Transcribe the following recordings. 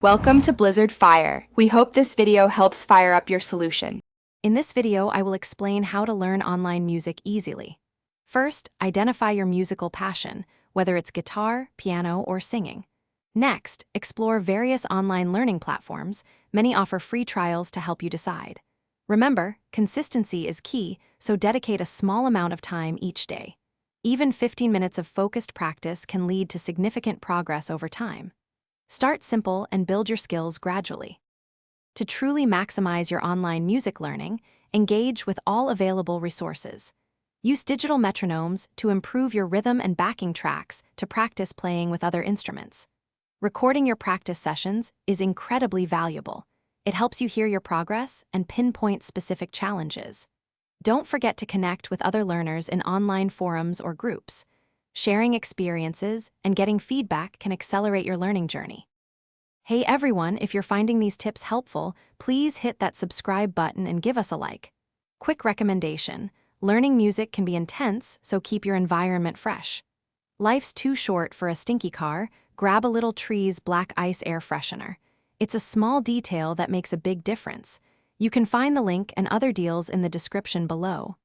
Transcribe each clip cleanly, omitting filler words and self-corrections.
Welcome to Blizzard Fire. We hope this video helps fire up your solution. In this video, I will explain how to learn online music easily. First, identify your musical passion, whether it's guitar, piano, or singing. Next, explore various online learning platforms. Many offer free trials to help you decide. Remember, consistency is key, so dedicate a small amount of time each day. Even 15 minutes of focused practice can lead to significant progress over time. Start simple and build your skills gradually. To truly maximize your online music learning, engage with all available resources. Use digital metronomes to improve your rhythm and backing tracks to practice playing with other instruments. Recording your practice sessions is incredibly valuable. It helps you hear your progress and pinpoint specific challenges. Don't forget to connect with other learners in online forums or groups. Sharing experiences and getting feedback can accelerate your learning journey. Hey everyone, if you're finding these tips helpful, please hit that subscribe button and give us a like. Quick recommendation: learning music can be intense, so keep your environment fresh. Life's too short for a stinky car. Grab a little Tree's Black Ice air freshener. It's a small detail that makes a big difference. You can find the link and other deals in the description below.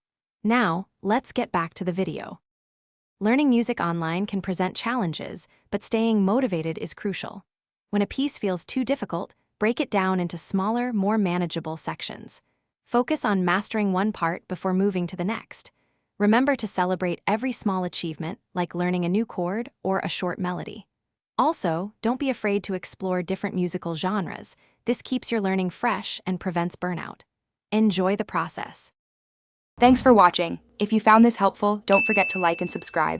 Now, let's get back to the video. Learning music online can present challenges, but staying motivated is crucial. When a piece feels too difficult, break it down into smaller, more manageable sections. Focus on mastering one part before moving to the next. Remember to celebrate every small achievement, like learning a new chord or a short melody. Also, don't be afraid to explore different musical genres. This keeps your learning fresh and prevents burnout. Enjoy the process. Thanks for watching. If you found this helpful, don't forget to like and subscribe.